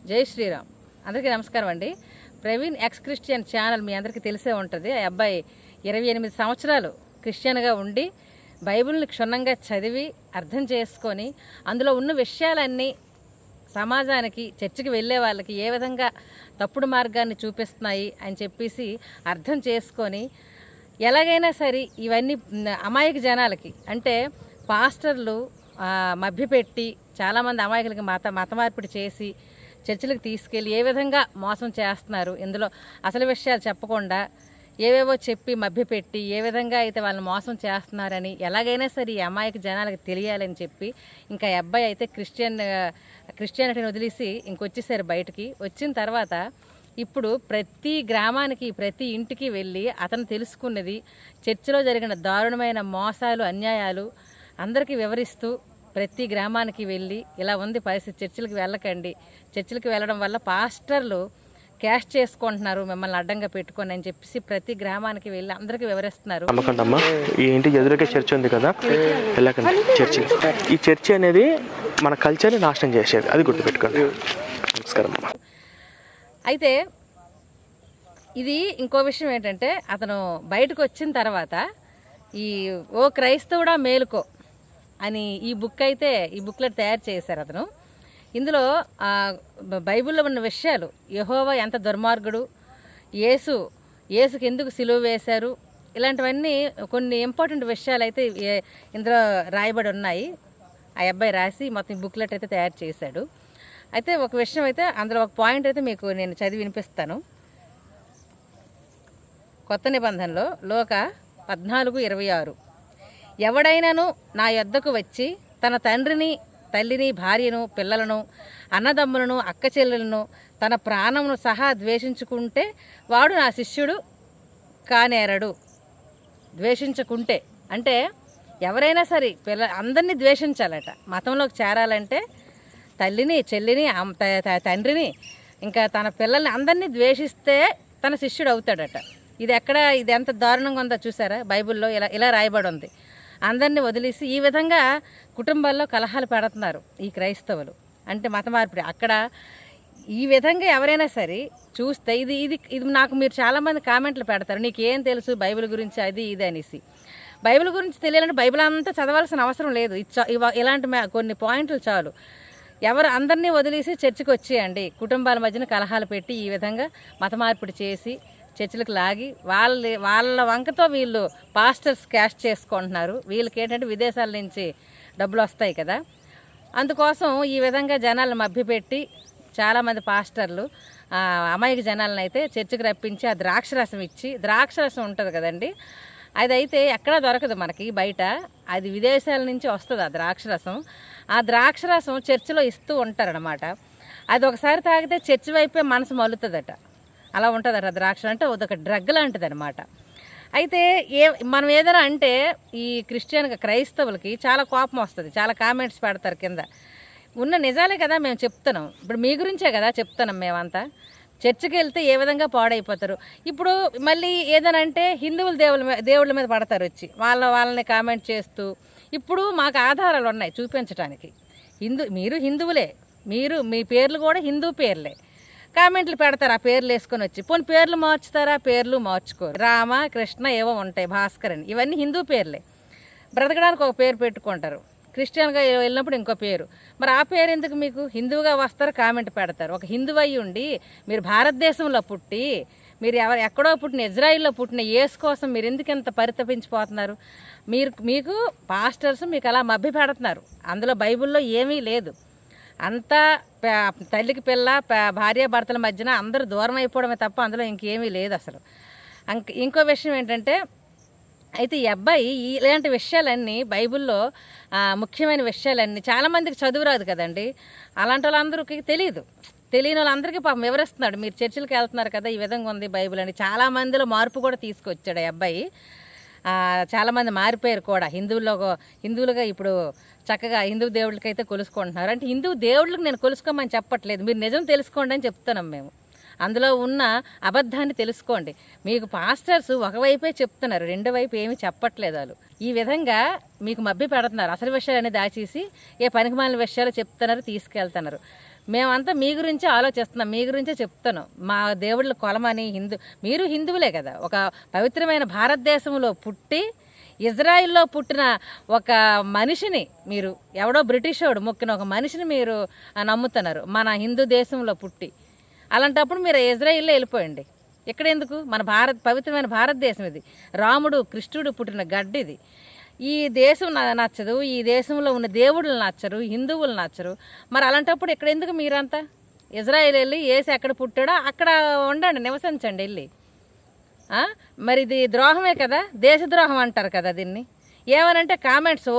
జై శ్రీరామ్. అందరికీ నమస్కారం అండి. ప్రవీణ్ ఎక్స్ క్రిస్టియన్ ఛానల్ మీ అందరికీ తెలిసే ఉంటుంది. ఆ అబ్బాయి 28 సంవత్సరాలు క్రిస్టియన్గా ఉండి బైబిల్ని క్షుణ్ణంగా చదివి అర్థం చేసుకొని అందులో ఉన్న విషయాలన్నీ సమాజానికి చర్చికి వెళ్ళే వాళ్ళకి ఏ విధంగా తప్పుడు మార్గాన్ని చూపిస్తున్నాయి అని చెప్పేసి అర్థం చేసుకొని ఎలాగైనా సరే ఇవన్నీ అమాయక జనాలకి అంటే పాస్టర్లు మభ్యపెట్టి చాలామంది అమాయకులకి మత మార్పిడి చేసి చర్చిలకు తీసుకెళ్ళి ఏ విధంగా మోసం చేస్తున్నారు, ఇందులో అసలు విషయాలు చెప్పకుండా ఏవేవో చెప్పి మభ్యపెట్టి ఏ విధంగా అయితే వాళ్ళని మోసం చేస్తున్నారని ఎలాగైనా సరే ఈ అమాయక జనాలకు తెలియాలని చెప్పి ఇంకా అబ్బాయి అయితే క్రిస్టియానిటీని వదిలేసి ఇంకొచ్చేసారు బయటికి. వచ్చిన తర్వాత ఇప్పుడు ప్రతి గ్రామానికి ప్రతి ఇంటికి వెళ్ళి అతను తెలుసుకున్నది చర్చిలో జరిగిన దారుణమైన మోసాలు అన్యాయాలు అందరికీ వివరిస్తూ ప్రతి గ్రామానికి వెళ్ళి ఇలా ఉంది పరిస్థితి, చర్చిలకు వెళ్ళకండి, చర్చిలకు వెళ్ళడం వల్ల పాస్టర్లు క్యాష్ చేసుకుంటున్నారు మిమ్మల్ని అడ్డంగా పెట్టుకొని అని చెప్పేసి ప్రతి గ్రామానికి వెళ్ళి అందరికీ వివరిస్తున్నారు. నమ్మకండమ్మా ఈ ఇంటి ఎదురుకే చర్చి ఉంది కదా, వెళ్ళకండి చర్చి. ఈ చర్చి అనేది మన కల్చర్ని నాశనం చేసేది, అది గుర్తుపెట్టుకోండి. నమస్కారం అమ్మా. అయితే ఇది ఇంకో విషయం ఏంటంటే అతను బయటకు వచ్చిన తర్వాత ఈ ఓ క్రైస్తవుడా మేలుకో అని ఈ బుక్లెట్ తయారు చేశారు అతను. ఇందులో బైబిల్లో ఉన్న విషయాలు, యెహోవా ఎంత దుర్మార్గుడు, యేసుకి ఎందుకు సిలువ వేశారు, ఇలాంటివన్నీ కొన్ని ఇంపార్టెంట్ విషయాలు అయితే ఇందులో రాయబడి ఉన్నాయి. ఆ అబ్బాయి రాసి మొత్తం బుక్లెట్ అయితే తయారు చేశాడు. అయితే ఒక విషయం అయితే అందులో ఒక పాయింట్ అయితే మీకు నేను చదివి వినిపిస్తాను. కొత్త నిబంధనలో లోక 14:26 ఎవడైనాను నా యొద్దకు వచ్చి తన తండ్రిని తల్లిని భార్యను పిల్లలను అన్నదమ్ములను అక్క చెల్లెలను తన ప్రాణమును సహా ద్వేషించుకుంటే వాడు నా శిష్యుడు కానేరడు. ద్వేషించుకుంటే అంటే ఎవరైనా సరే అందరినీ ద్వేషించాలట. మతంలోకి చేరాలంటే తల్లిని చెల్లిని తండ్రిని ఇంకా తన పిల్లల్ని అందరినీ ద్వేషిస్తే తన శిష్యుడు అవుతాడట. ఇది ఎంత దారుణంగా ఉందో చూసారా, బైబిల్లో ఇలా రాయబడి ఉంది. అందరినీ వదిలేసి ఈ విధంగా కుటుంబాల్లో కలహాలు పెడుతున్నారు ఈ క్రైస్తవులు, అంటే మత మార్పిడి. అక్కడ ఈ విధంగా ఎవరైనా సరే చూస్తే ఇది నాకు మీరు చాలామంది కామెంట్లు పెడతారు, నీకేం తెలుసు బైబిల్ గురించి అది ఇది అనేసి. బైబిల్ గురించి తెలియాలంటే బైబిల్ అంతా చదవాల్సిన అవసరం లేదు, ఇలాంటి కొన్ని పాయింట్లు చాలు. అందరినీ వదిలేసి చర్చికి వచ్చేయండి, కుటుంబాల మధ్యన కలహాలు పెట్టి ఈ విధంగా మత మార్పిడి చేసి చర్చిలకు లాగి వాళ్ళ వంకతో వీళ్ళు పాస్టర్స్ క్యాష్ చేసుకుంటున్నారు. వీళ్ళకి ఏంటంటే విదేశాల నుంచి డబ్బులు వస్తాయి కదా, అందుకోసం ఈ విధంగా జనాలను మభ్యపెట్టి చాలామంది పాస్టర్లు అమాయక జనాలను అయితే చర్చికి రప్పించి ఆ ద్రాక్షరసం ఇచ్చి, ద్రాక్షరసం ఉంటుంది కదండి, అదైతే ఎక్కడా దొరకదు మనకి బయట, అది విదేశాల నుంచి వస్తుంది ఆ ద్రాక్షరసం. ఆ ద్రాక్షరసం చర్చిలో ఇస్తూ ఉంటారనమాట. అది ఒకసారి తాగితే చర్చి వైపే మనసు మలుతుందట, అలా ఉంటుందట. ద్రాక్ష అంటే అదొక డ్రగ్ లాంటిది అనమాట. అయితే మనం ఏదైనా అంటే ఈ క్రైస్తవులకి చాలా కోపం వస్తుంది, చాలా కామెంట్స్ పెడతారు కింద. ఉన్న నిజాలే కదా మేము చెప్తున్నాం, ఇప్పుడు మీ గురించే కదా చెప్తున్నాం మేమంతా. చర్చికి వెళ్తే ఏ విధంగా పాడైపోతారు. ఇప్పుడు మళ్ళీ ఏదైనా అంటే హిందువుల దేవుళ్ళ మీద పడతారు వచ్చి వాళ్ళని కామెంట్ చేస్తూ. ఇప్పుడు మాకు ఆధారాలు ఉన్నాయి చూపించడానికి. మీరు హిందువులే, మీ పేర్లు కూడా హిందూ పేర్లే, కామెంట్లు పెడతారు ఆ పేర్లు వేసుకొని వచ్చి. పోనీ పేర్లు మార్చుతారా? పేర్లు మార్చుకోరు. రామ కృష్ణ ఏవో ఉంటాయి, భాస్కర్ అని, ఇవన్నీ హిందూ పేర్లే. బ్రతకడానికి ఒక పేరు పెట్టుకుంటారు, క్రిస్టియన్గా వెళ్ళినప్పుడు ఇంకో పేరు. మరి ఆ పేరు ఎందుకు మీకు? హిందువుగా వస్తారు, కామెంట్ పెడతారు. ఒక హిందువు అయ్యి ఉండి మీరు భారతదేశంలో పుట్టి మీరు ఎక్కడో పుట్టిన ఇజ్రాయిల్లో పుట్టిన యేసు కోసం మీరు ఎందుకు ఎంత పరితపించిపోతున్నారు? మీకు పాస్టర్స్ మీకు అలా మభ్య పెడుతున్నారు. అందులో బైబిల్లో ఏమీ లేదు. అంతా తల్లికి పిల్ల భార్యాభర్తల మధ్యన అందరూ దూరం అయిపోవడమే తప్ప అందులో ఇంకేమీ లేదు అసలు. ఇంకో విషయం ఏంటంటే అయితే ఈ అబ్బాయి ఇలాంటి విషయాలన్నీ బైబిల్లో ముఖ్యమైన విషయాలన్నీ చాలామందికి చదువు రాదు కదండి, అలాంటి వాళ్ళందరికీ తెలియని వాళ్ళందరికీ పాపం వివరిస్తున్నాడు. మీరు చర్చిలకు వెళ్తున్నారు కదా, ఈ విధంగా ఉంది బైబిల్ అని. చాలామందిలో మార్పు కూడా తీసుకొచ్చాడు ఆ అబ్బాయి. చాలామంది మారిపోయారు కూడా. హిందువులుగా ఇప్పుడు చక్కగా హిందూ దేవుళ్ళకైతే కొలుసుకుంటున్నారు. అంటే హిందూ దేవుళ్ళకి నేను కొలుసుకోమని చెప్పట్లేదు, మీరు నిజం తెలుసుకోండి అని చెప్తున్నాం మేము. అందులో ఉన్న అబద్ధాన్ని తెలుసుకోండి. మీకు పాస్టర్స్ ఒకవైపే చెప్తున్నారు, రెండో వైపు ఏమీ చెప్పట్లేదు. వాళ్ళు ఈ విధంగా మీకు మభ్య పెడుతున్నారు. అసలు విషయాలన్నీ దాచేసి ఏ పనికిమాలిన విషయాలు చెప్తున్నారు, తీసుకెళ్తున్నారు. మేమంతా మీ గురించే ఆలోచిస్తున్నాం, మీ గురించే చెప్తాను. మా దేవుళ్ళ కొలమని మీరు హిందువులే కదా. ఒక పవిత్రమైన భారతదేశంలో పుట్టి ఇజ్రాయిల్లో పుట్టిన ఒక మనిషిని మీరు, ఎవడో బ్రిటిష్ వాడు మొక్కిన ఒక మనిషిని మీరు నమ్ముతున్నారు మన హిందూ దేశంలో పుట్టి. అలాంటప్పుడు మీరు ఇజ్రాయిల్లో వెళ్ళిపోయండి. ఇక్కడ ఎందుకు? మన పవిత్రమైన భారతదేశం ఇది. రాముడు కృష్ణుడు పుట్టిన గడ్డ ఇది. ఈ దేశం నచ్చదు, ఈ దేశంలో ఉన్న దేవుళ్ళు నచ్చరు, హిందువులు నచ్చరు. మరి అలాంటప్పుడు ఇక్కడ ఎందుకు మీరంతా? ఇజ్రాయిల్ వెళ్ళి యేసు ఎక్కడ పుట్టాడో అక్కడ ఉండండి, నివసించండి వెళ్ళి. మరి ఇది ద్రోహమే కదా, దేశద్రోహం అంటారు కదా దీన్ని. ఏమనంటే కామెంట్స్,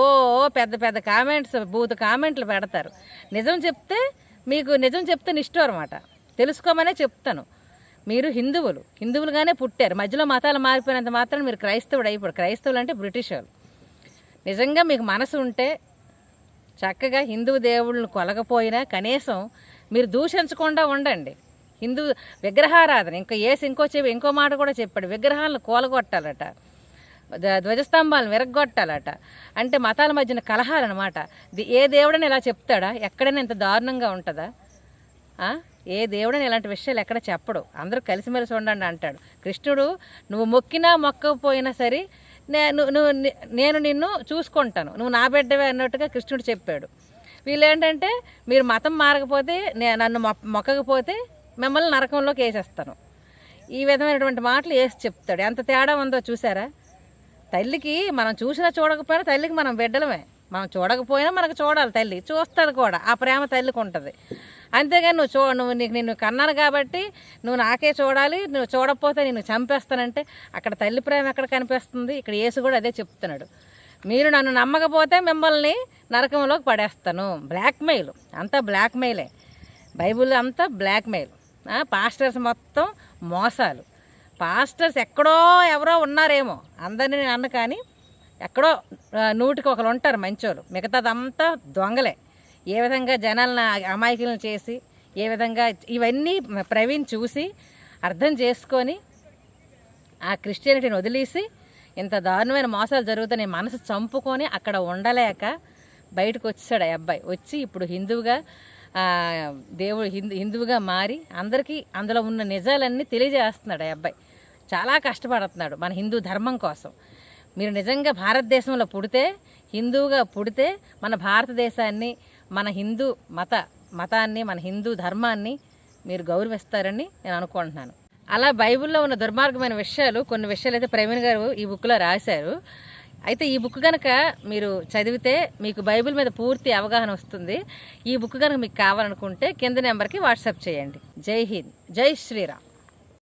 పెద్ద పెద్ద కామెంట్స్, బూత్ కామెంట్లు పెడతారు. నిజం చెప్తే మీకు నిజం చెప్తే నిష్ఠూరం అన్నమాట. తెలుసుకోమనే చెప్తాను. మీరు హిందువులుగానే పుట్టారు. మధ్యలో మతాలు మారిపోయినంత మాత్రం మీరు క్రైస్తవుడు అయిపోయాడు. క్రైస్తవులు అంటే బ్రిటిష్ వాళ్ళు. నిజంగా మీకు మనసు ఉంటే చక్కగా హిందూ దేవుళ్ళని కొలగపోయినా కనీసం మీరు దూషించకుండా ఉండండి. హిందూ విగ్రహారాధన ఇంకో మాట కూడా చెప్పాడు, విగ్రహాలను కూలగొట్టాలట, ధ్వజస్తంభాలను విరగొట్టాలట. అంటే మతాల మధ్యన కలహాలన్నమాట. ఏ దేవుడని ఇలా చెప్తాడా? ఎక్కడైనా ఇంత దారుణంగా ఉంటుందా? ఏ దేవుడని ఇలాంటి విషయాలు ఎక్కడ చెప్పడు. అందరూ కలిసిమెలిసి ఉండండి అంటాడు. కృష్ణుడు నువ్వు మొక్కినా మొక్కకపోయినా సరే నేను నిన్ను చూసుకుంటాను, నువ్వు నా బిడ్డవే అన్నట్టుగా కృష్ణుడు చెప్పాడు. వీళ్ళు ఏంటంటే మీరు మతం మారకపోతే, నన్ను మొక్కకపోతే మిమ్మల్ని నరకంలోకి వేసేస్తాను, ఈ విధమైనటువంటి మాటలు వేసి చెప్తాడు. ఎంత తేడా ఉందో చూసారా? తల్లికి మనం చూసినా చూడకపోయినా తల్లికి మనం బిడ్డలమే. మనం చూడకపోయినా మనకు చూడాలి, తల్లి చూస్తుంది కూడా. ఆ ప్రేమ తల్లికి ఉంటుంది. అంతేగాని నిన్ను కన్నాను కాబట్టి నువ్వు నాకే చూడాలి, నువ్వు చూడకపోతే నేను చంపేస్తానంటే అక్కడ తల్లి ప్రేమ ఎక్కడ కనిపిస్తుంది? ఇక్కడ యేసు కూడా అదే చెప్తున్నాడు. మీరు నన్ను నమ్మకపోతే మిమ్మల్ని నరకంలోకి పడేస్తాను. బ్లాక్మెయిల్, అంతా బ్లాక్మెయిలే. బైబిల్ అంతా బ్లాక్మెయిల్. పాస్టర్స్ మొత్తం మోసాలు. పాస్టర్స్ ఎక్కడో ఎవరో ఉన్నారేమో, అందరినీ నేను అన్న, కానీ ఎక్కడో 100కి 1 ఉంటారు మంచోళ్ళు, మిగతాదంతా దొంగలే. ఏ విధంగా జనాలను అమాయకులను చేసి, ఏ విధంగా ఇవన్నీ ప్రవీణ్ చూసి అర్థం చేసుకొని ఆ క్రిస్టియానిటీని వదిలేసి ఇంత దారుణమైన మోసాలు జరుగుతున్నాయి మనసు చంపుకొని అక్కడ ఉండలేక బయటకు వచ్చాడు ఆ అబ్బాయి. వచ్చి ఇప్పుడు హిందువుగా హిందువుగా మారి అందరికీ అందులో ఉన్న నిజాలన్నీ తెలియజేస్తున్నాడు ఆ అబ్బాయి. చాలా కష్టపడుతున్నాడు మన హిందూ ధర్మం కోసం. మీరు నిజంగా భారతదేశంలో పుడితే, హిందువుగా పుడితే మన భారతదేశాన్ని, మన హిందూ మతాన్ని, మన హిందూ ధర్మాన్ని మీరు గౌరవిస్తారని నేను అనుకుంటున్నాను. అలా బైబిల్లో ఉన్న దుర్మార్గమైన విషయాలు, కొన్ని విషయాలు అయితే ప్రవీణ్ గారు ఈ బుక్లో రాశారు. అయితే ఈ బుక్ కనుక మీరు చదివితే మీకు బైబిల్ మీద పూర్తి అవగాహన వస్తుంది. ఈ బుక్ కనుక మీకు కావాలనుకుంటే కింద నెంబర్కి వాట్సాప్ చేయండి. జై హింద్, జై శ్రీరామ్.